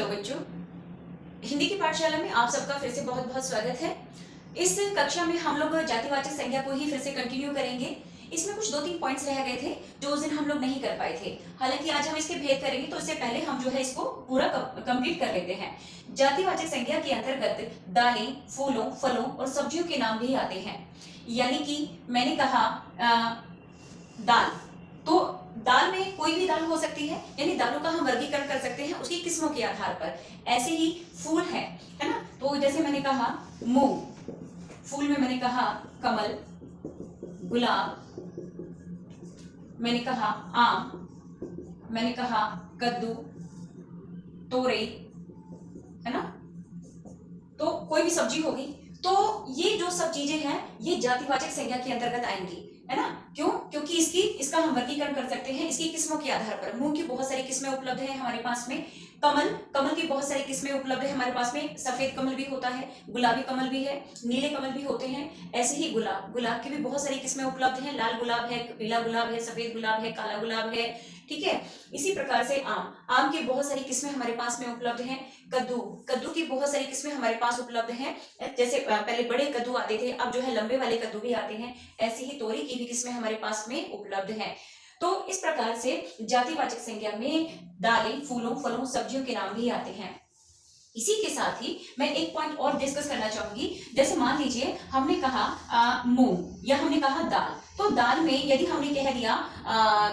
Hello बच्चों, हिंदी की पाठशाला में आप सबका फिर से बहुत बहुत स्वागत है। इस कक्षा में हम लोग जातिवाचक संज्ञा को ही फिर से कंटिन्यू करेंगे। इसमें कुछ दो तीन पॉइंट्स रह गए थे जो उस दिन हम लोग नहीं कर पाए थे। हालांकि आज हम इसके भेद करेंगे, तो इससे पहले हम जो है इसको पूरा कंप्लीट कर लेते हैं। जातिवाचक संज्ञा के अंतर्गत दालें, फूलों, फलों और सब्जियों के नाम भी आते हैं। यानी कि मैंने कहा दाल, तो दाल में कोई भी दाल हो सकती है, यानी दालों का हम वर्गीकरण कर सकते हैं उसकी किस्मों के आधार पर। ऐसे ही फूल है ना। तो जैसे मैंने कहा मूंग, फूल में मैंने कहा कमल, गुलाब, मैंने कहा आम, मैंने कहा कद्दू, तोरई, है ना। तो कोई भी सब्जी होगी, तो ये जो सब चीजें हैं ये जातिवाचक संज्ञा के अंतर्गत आएंगी, है ना। क्यों? क्योंकि इसका हम वर्गीकरण कर सकते हैं इसकी किस्मों के आधार पर। मूंग की बहुत सारी किस्में उपलब्ध है हमारे पास में। कमल की बहुत सारी किस्में उपलब्ध है हमारे पास में। सफेद कमल भी होता है, गुलाबी कमल भी है, नीले कमल भी होते हैं। ऐसे ही गुलाब की भी बहुत सारी किस्में उपलब्ध हैं। लाल गुलाब है, पीला गुलाब है, सफेद गुलाब है, काला गुलाब है, ठीक है। इसी प्रकार से आम की बहुत सारी किस्में हमारे पास में उपलब्ध हैं। कद्दू की बहुत सारी किस्में हमारे पास उपलब्ध हैं। जैसे पहले बड़े कद्दू आते थे, अब जो है लंबे वाले कद्दू भी आते हैं। ऐसी ही तोरी की भी किस्में हमारे पास में उपलब्ध हैं। तो इस प्रकार से जातिवाचक संज्ञा में दालें, फूलों, फलों, सब्जियों के नाम भी आते हैं। इसी के साथ ही मैं एक पॉइंट और डिस्कस करना चाहूंगी। जैसे मान लीजिए हमने कहा मूंग या हमने कहा दाल, तो दाल में यदि हमने कह दिया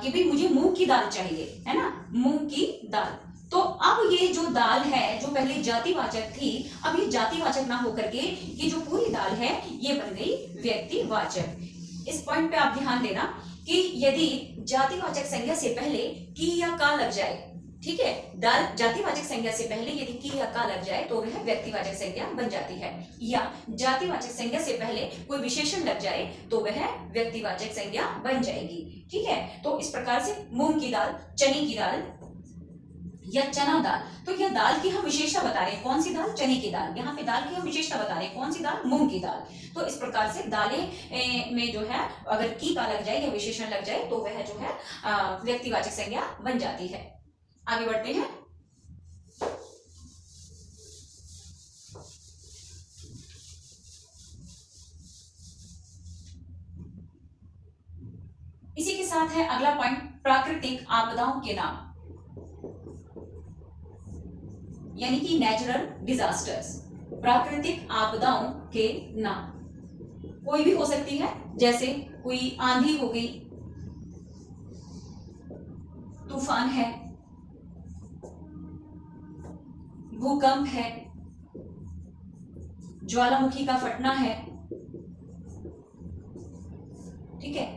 कि भाई मुझे मूंग की दाल चाहिए, है ना, मूंग की दाल, तो अब ये जो दाल है जो पहले जातिवाचक थी, अब ये जातिवाचक ना होकर के ये जो पूरी दाल है ये बन गई व्यक्तिवाचक। इस पॉइंट पे आप ध्यान देना कि यदि जातिवाचक संज्ञा से पहले की या का लग जाए, ठीक है, दाल जातिवाचक संज्ञा से पहले यदि की या का लग जाए तो वह व्यक्तिवाचक संज्ञा बन जाती है। या जातिवाचक संज्ञा से पहले कोई विशेषण लग जाए तो वह व्यक्तिवाचक संज्ञा बन जाएगी, ठीक है। तो इस प्रकार से मूंग की दाल, चने की दाल या चना दाल, तो यह दाल की हम विशेषता बता रहे हैं। कौन सी दाल? चने की दाल। यहाँ पे दाल की हम विशेषता बता रहे हैं। कौन सी दाल? मूंग की दाल। तो इस प्रकार से दालें में जो है अगर की का लग जाए या विशेषण लग जाए तो वह जो है व्यक्तिवाचक संज्ञा बन जाती है। आगे बढ़ते हैं। इसी के साथ है अगला पॉइंट, प्राकृतिक आपदाओं के नाम, यानी कि नेचुरल डिजास्टर्स। प्राकृतिक आपदाओं के नाम कोई भी हो सकती है, जैसे कोई आंधी हो गई, तूफान है, भूकंप है, ज्वालामुखी का फटना है, ठीक है।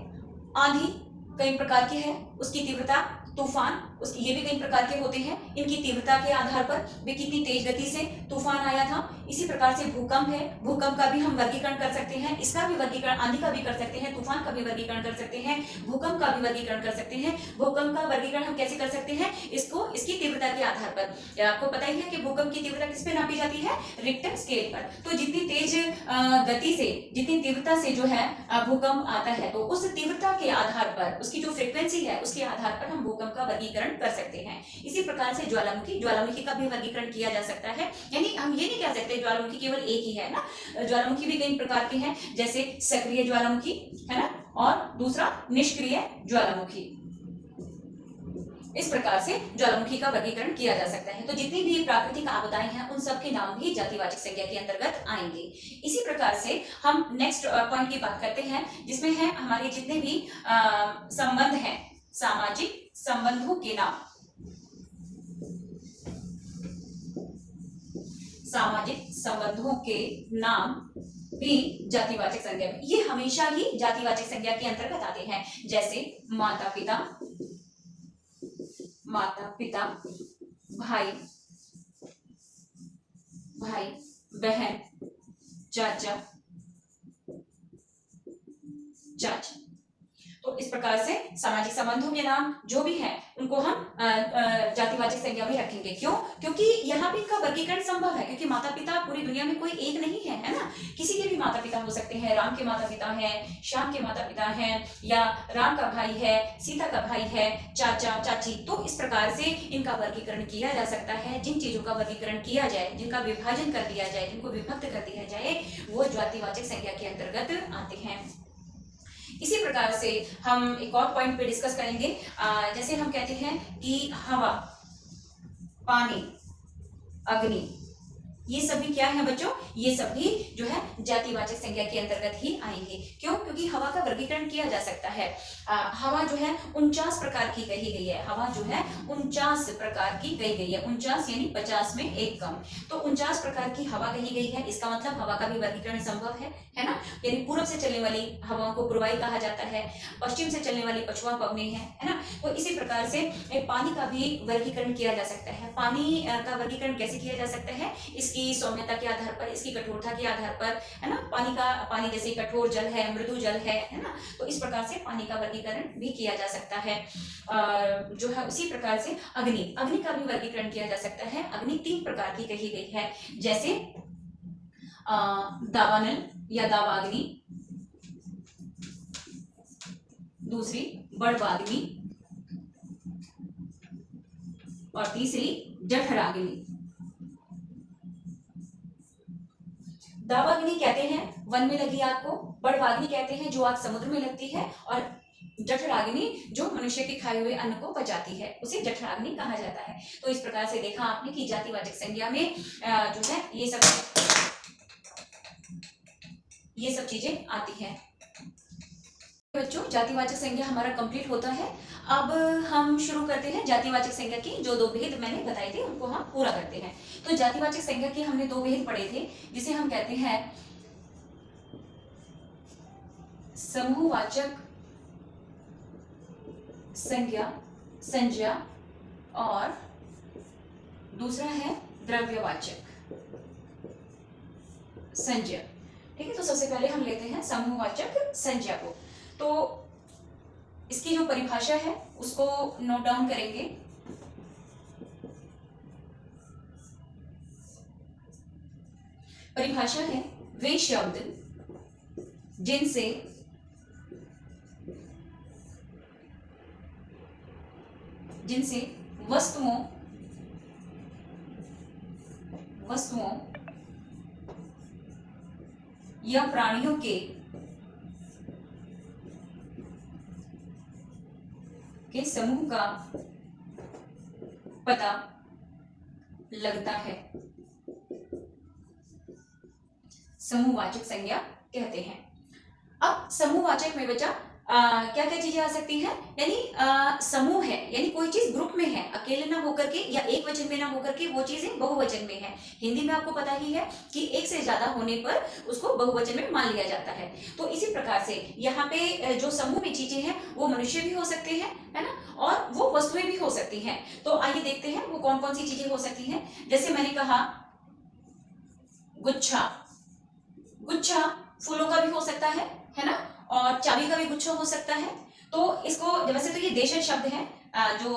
आंधी कई प्रकार की है, उसकी तीव्रता, तूफान उसकी ये भी कई प्रकार के होते हैं, इनकी तीव्रता के आधार पर वे कितनी तेज गति से तूफान आया था। इसी प्रकार से भूकंप है, भूकंप का भी हम वर्गीकरण कर सकते हैं। इसका भी वर्गीकरण आंधी का भी कर सकते हैं, तूफान का भी वर्गीकरण कर सकते हैं, भूकंप का भी वर्गीकरण कर सकते हैं। भूकंप का वर्गीकरण हम कैसे कर सकते हैं? इसको इसकी तीव्रता के आधार पर। आपको पता ही है कि भूकंप की तीव्रता किस पे नापी जाती है? रिक्टर स्केल पर। तो जितनी तेज गति से, जितनी तीव्रता से जो है भूकंप आता है, तो उस तीव्रता के आधार पर, उसकी जो फ्रीक्वेंसी है उसके आधार पर हम भूकंप का वर्गीकरण कर सकते हैं। इसी प्रकार से ज्वालामुखी का भी वर्गीकरण किया जा सकता है। यानी हम ये नहीं कह सकते ज्वालामुखी केवल एक ही है ना, ज्वालामुखी भी कई प्रकार के हैं, जैसे सक्रिय ज्वालामुखी, है ना, और दूसरा निष्क्रिय ज्वालामुखी। इस प्रकार से ज्वालामुखी का वर्गीकरण किया जा सकता है। तो जितनी भी प्राकृतिक आपदाएं हैं उन सब के नाम भी जातिवाचक संज्ञा के अंतर्गत आएंगे। इसी प्रकार से हम नेक्स्ट पॉइंट की बात करते हैं, जिसमें है हमारे जितने भी संबंध हैं, सामाजिक संबंधों के नाम। सामाजिक संबंधों के नाम भी जातिवाचक संज्ञा में, ये हमेशा ही जातिवाचक संज्ञा के अंतर्गत आते हैं। जैसे माता पिता, भाई बहन, चाचा चाची। तो इस प्रकार से सामाजिक संबंधों के नाम जो भी हैं उनको हम जातिवाचक संज्ञा में रखेंगे। क्यों? क्योंकि यहाँ पे इनका वर्गीकरण संभव है, क्योंकि माता पिता पूरी दुनिया में कोई एक नहीं है ना। किसी के भी माता पिता हो सकते हैं। राम के माता पिता हैं, श्याम के माता पिता हैं, या राम का भाई है, सीता का भाई है, चाचा चाची। तो इस प्रकार से इनका वर्गीकरण किया जा सकता है। जिन चीजों का वर्गीकरण किया जाए, जिनका विभाजन कर दिया जाए, जिनको विभक्त कर दिया जाए, वो जातिवाचक संज्ञा के अंतर्गत आते हैं। इसी प्रकार से हम एक और पॉइंट पे डिस्कस करेंगे। जैसे हम कहते हैं कि हवा, पानी, अग्नि, ये सभी क्या है बच्चों? ये सभी जो है जातिवाचक संज्ञा के अंतर्गत ही आएंगे। क्यों? क्योंकि हवा का वर्गीकरण किया जा सकता है। हवा जो है 49 प्रकार की कही गई है। हवा जो है 49 प्रकार की कही गई है। 49 यानी 50 में एक कम। तो 49 प्रकार की हवा कही गई है। इसका मतलब हवा का भी वर्गीकरण संभव है ना। यानी पूर्व से चलने वाली हवाओं को पूर्वाई कहा जाता है, पश्चिम से चलने वाली पछुआ पवनी है ना। तो इसी प्रकार से पानी का भी वर्गीकरण किया जा सकता है। पानी का वर्गीकरण कैसे किया जा सकता है? इसकी सौम्यता के आधार पर, इसकी कठोरता के आधार पर, है ना। पानी जैसे कठोर जल है, मृदु जल है ना। तो इस प्रकार से पानी का वर्गीकरण भी किया जा सकता है। जो है उसी प्रकार से अग्नि का भी वर्गीकरण किया जा सकता है। अग्नि 3 प्रकार की कही गई है। जैसे दावानल या दावाग्नि, दूसरी बड़वाग्नि, और तीसरी जठराग्नि। दावाग्नि कहते हैं वन में लगी आग को, बड़वाग्नि कहते हैं जो आग समुद्र में लगती है, और जठराग्नि जो मनुष्य के खाए हुए अन्न को पचाती है, उसे जठराग्नि कहा जाता है। तो इस प्रकार से देखा आपने कि जातिवाचक संज्ञा में जो है ये सब चीजें आती हैं। बच्चों, जातिवाचक संज्ञा हमारा कंप्लीट होता है। अब हम शुरू करते हैं जातिवाचक संज्ञा की जो 2 भेद मैंने बताए थे उनको हम पूरा करते हैं। तो जातिवाचक संज्ञा के हमने 2 भेद पढ़े थे, जिसे हम कहते हैं समूहवाचक संज्ञा और दूसरा है द्रव्यवाचक संज्ञा। ठीक है, तो सबसे पहले हम लेते हैं समूहवाचक संज्ञा को। तो इसकी जो परिभाषा है उसको नोट डाउन करेंगे। परिभाषा है वे शब्द जिनसे वस्तुओं या प्राणियों के समूह का पता लगता है, समूहवाचक संज्ञा कहते हैं। अब समूहवाचक में बच्चा क्या क्या चीजें आ सकती हैं? यानी समूह है, यानी कोई चीज ग्रुप में है, अकेले ना होकर के या एक वचन में ना होकर के वो चीजें बहुवचन में है। हिंदी में आपको पता ही है कि एक से ज्यादा होने पर उसको बहुवचन में मान लिया जाता है। तो इसी प्रकार से यहाँ पे जो समूह में चीजें हैं वो मनुष्य भी हो सकते हैं, है ना, और वो वस्तुएं भी हो सकती हैं। तो आइए देखते हैं वो कौन कौन सी चीजें हो सकती हैं। जैसे मैंने कहा गुच्छा फूलों का भी हो सकता है ना, और चाबी का भी गुच्छा हो सकता है। तो इसको वैसे तो ये देशज शब्द है, जो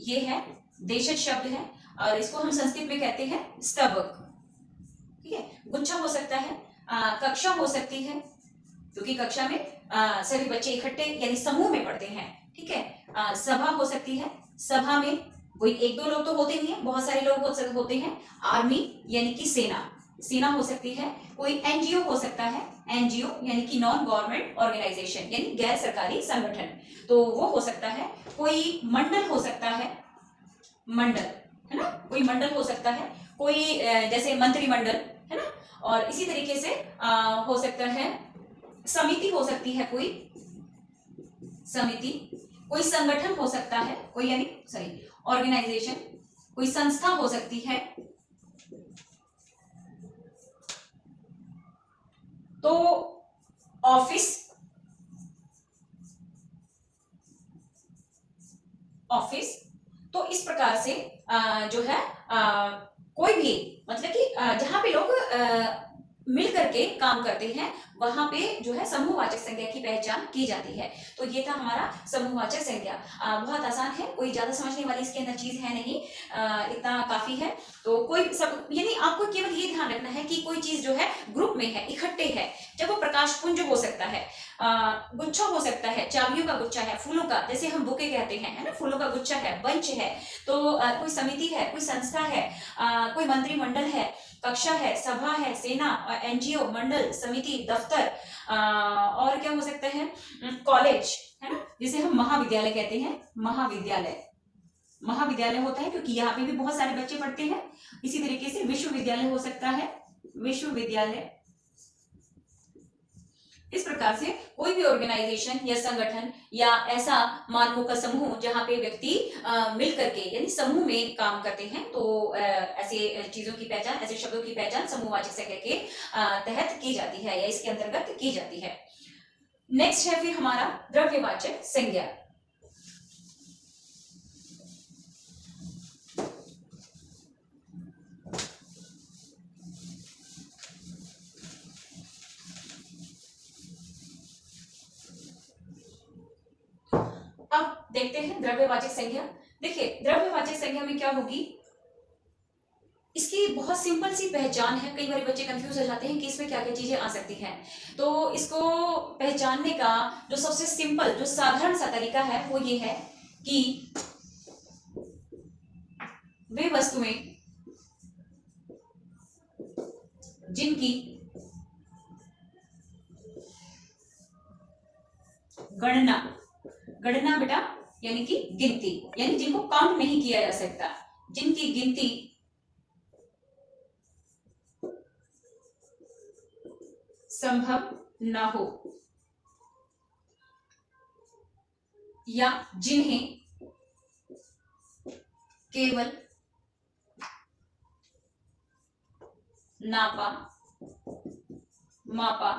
ये है देशज शब्द है, और इसको हम संस्कृत में कहते हैं स्तबक। ठीक है, गुच्छा हो सकता है। कक्षा हो सकती है, क्योंकि कक्षा में सभी बच्चे इकट्ठे यानी समूह में पढ़ते हैं। ठीक है, सभा हो सकती है, सभा में कोई 1-2 लोग तो होते नहीं है, बहुत सारे लोग होते हैं। आर्मी यानी कि सेना हो सकती है। कोई एनजीओ हो सकता है, एनजीओ यानी कि नॉन गवर्नमेंट ऑर्गेनाइजेशन यानी गैर सरकारी संगठन, तो वो हो सकता है। कोई मंडल हो सकता है, मंडल है ना, कोई मंडल हो सकता है, कोई जैसे मंत्रिमंडल है ना, और इसी तरीके से हो सकता है समिति हो सकती है, कोई समिति, कोई संगठन हो सकता है, कोई यानी ऑर्गेनाइजेशन, कोई संस्था हो सकती है। तो ऑफिस तो इस प्रकार से जो है कोई भी मतलब कि जहां पे लोग मिल करके काम करते हैं, वहां पे जो है समूहवाचक संज्ञा की पहचान की जाती है। तो ये था हमारा समूहवाचक संज्ञा। बहुत आसान है, कोई ज्यादा समझने वाली इसके अंदर चीज है नहीं, इतना काफी है। तो कोई सब, यानी आपको केवल ये ध्यान रखना है कि कोई चीज जो है ग्रुप में है, इकट्ठे है, जब वो प्रकाश पुंज हो सकता है, गुच्छा हो सकता है, चाबियों का गुच्छा है, फूलों का, जैसे हम बुके कहते हैं, है ना, फूलों का गुच्छा है, बंच है, तो कोई समिति है, कोई संस्था है, कोई मंत्रिमंडल है, कक्षा है, सभा है, सेना, एनजीओ, मंडल, समिति, दफ्तर, और क्या हो सकता है, कॉलेज, है ना, जिसे हम महाविद्यालय कहते हैं। महाविद्यालय, महाविद्यालय होता है क्योंकि यहाँ पे भी बहुत सारे बच्चे पढ़ते हैं। इसी तरीके से विश्वविद्यालय हो सकता है, विश्वविद्यालय। इस प्रकार से कोई भी ऑर्गेनाइजेशन या संगठन या ऐसा मानवों का समूह जहां पे व्यक्ति मिल करके यानी समूह में काम करते हैं, तो ऐसे चीजों की पहचान, ऐसे शब्दों की पहचान समूहवाचक संज्ञा के तहत की जाती है या इसके अंतर्गत की जाती है। नेक्स्ट है फिर हमारा द्रव्यवाचक संज्ञा। अब देखते हैं द्रव्यवाचक संज्ञा। देखिए द्रव्यवाचक संज्ञा में क्या होगी, इसकी बहुत सिंपल सी पहचान है। कई बार बच्चे कंफ्यूज हो जाते हैं कि इसमें क्या क्या चीजें आ सकती हैं। तो इसको पहचानने का जो सबसे सिंपल, जो साधारण सा तरीका है वो ये है कि वे वस्तुएं जिनकी गणना, गणना बेटा यानी कि गिनती, यानी जिनको काउंट नहीं किया जा सकता, जिनकी गिनती संभव ना हो, या जिन्हें केवल नापा, मापा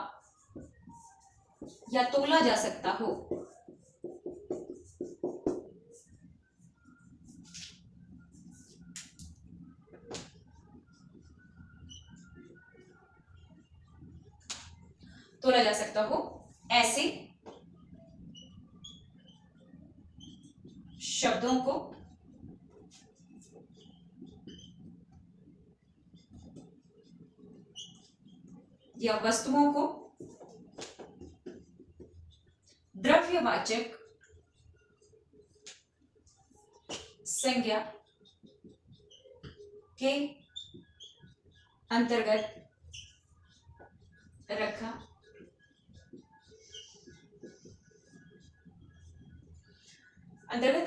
या तोला जा सकता हो, तोला जा सकता हो, ऐसे शब्दों को या वस्तुओं को द्रव्यवाचक संज्ञा के अंतर्गत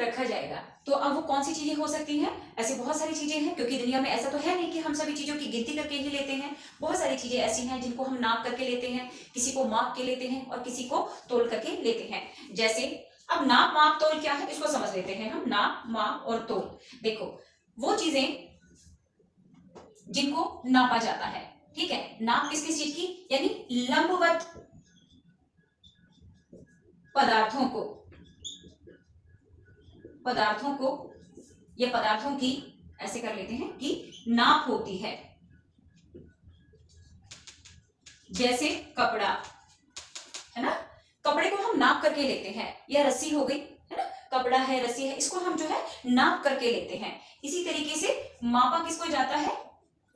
रखा जाएगा। तो अब वो कौन सी चीजें हो सकती हैं? ऐसी बहुत सारी चीजें हैं, क्योंकि दुनिया में ऐसा तो है नहीं कि हम सभी चीजों की गिनती करके ही लेते हैं। बहुत सारी चीजें ऐसी हैं जिनको हम नाप करके लेते हैं, किसी को माप के लेते हैं और किसी को तोल करके लेते हैं। जैसे अब नाप, माप, तोल क्या है इसको समझ लेते हैं हम। नाप, माप और तोल, देखो वो चीजें जिनको नापा जाता है, ठीक है। नाप किस किस चीज की, यानी लंबवत पदार्थों को या पदार्थों की, ऐसे कर लेते हैं कि नाप होती है। जैसे कपड़ा, है ना, कपड़े को हम नाप करके लेते हैं, या रस्सी हो गई, है ना, कपड़ा है, रस्सी है, इसको हम जो है नाप करके लेते हैं। इसी तरीके से मापा किसको जाता है,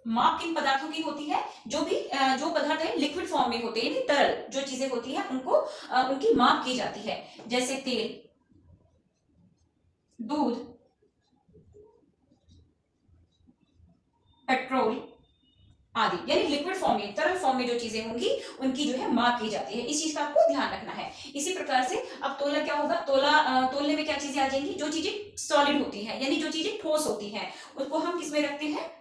माप किन पदार्थों की होती है, जो पदार्थ है लिक्विड फॉर्म में होते हैं, यानी तरल जो चीजें होती है उनको उनकी माप की जाती है। जैसे तेल, दूध, पेट्रोल आदि, यानी लिक्विड फॉर्म में, तरल फॉर्म में जो चीजें होंगी उनकी जो है माप की जाती है। इस चीज का आपको ध्यान रखना है। इसी प्रकार से अब तोला क्या होगा, तोलने में क्या चीजें आ जाएंगी, जो चीजें सॉलिड होती हैं, यानी जो चीजें ठोस होती हैं, उसको हम किसमें रखते हैं,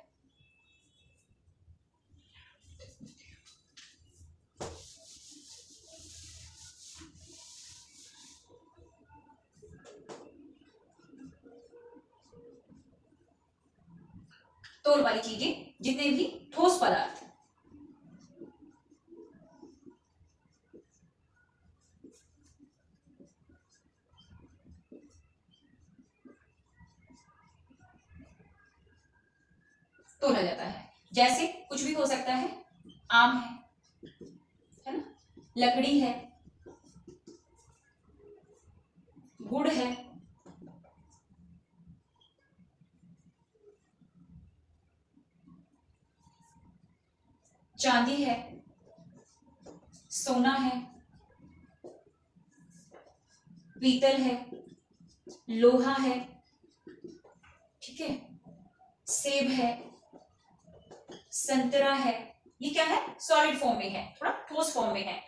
तोल वाली चीजें, जितने भी ठोस पदार्थ। तोला जाता है। जैसे कुछ भी हो सकता है, आम है ना, लकड़ी है, गुड़ है, चांदी है, सोना है, पीतल है, लोहा है, ठीक है, सेब है, संतरा है। ये क्या है, सॉलिड फॉर्म में है, थोड़ा ठोस फॉर्म में है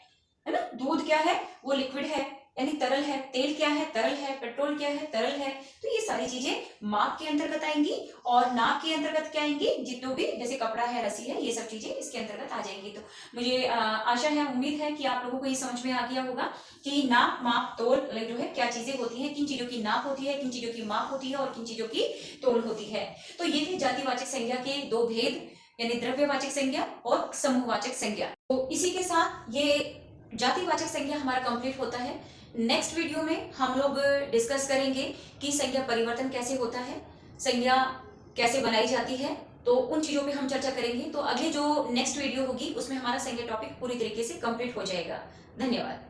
ना। दूध क्या है, वो लिक्विड है यानी तरल है। तेल क्या है, तरल है। पेट्रोल क्या है, तरल है। तो ये सारी चीजें माप के अंतर्गत आएंगी और नाप के अंतर्गत क्या आएंगी, जितने भी जैसे कपड़ा है, रस्सी है, ये सब चीजें इसके अंतर्गत आ जाएंगी। तो मुझे आशा है, उम्मीद है कि आप लोगों को ये समझ में आ गया होगा कि नाप, माप, तोल जो है क्या चीजें होती है, किन चीजों की नाप होती है, किन चीजों की माप होती है और किन चीजों की तोल होती है। तो ये थे जातिवाचक संज्ञा के दो भेद, यानी द्रव्यवाचक संज्ञा और समूहवाचक संज्ञा। तो इसी के साथ ये जातिवाचक संज्ञा हमारा कंप्लीट होता है। नेक्स्ट वीडियो में हम लोग डिस्कस करेंगे कि संज्ञा परिवर्तन कैसे होता है, संज्ञा कैसे बनाई जाती है। तो उन चीजों पे हम चर्चा करेंगे। तो अगली जो नेक्स्ट वीडियो होगी उसमें हमारा संज्ञा टॉपिक पूरी तरीके से कंप्लीट हो जाएगा। धन्यवाद।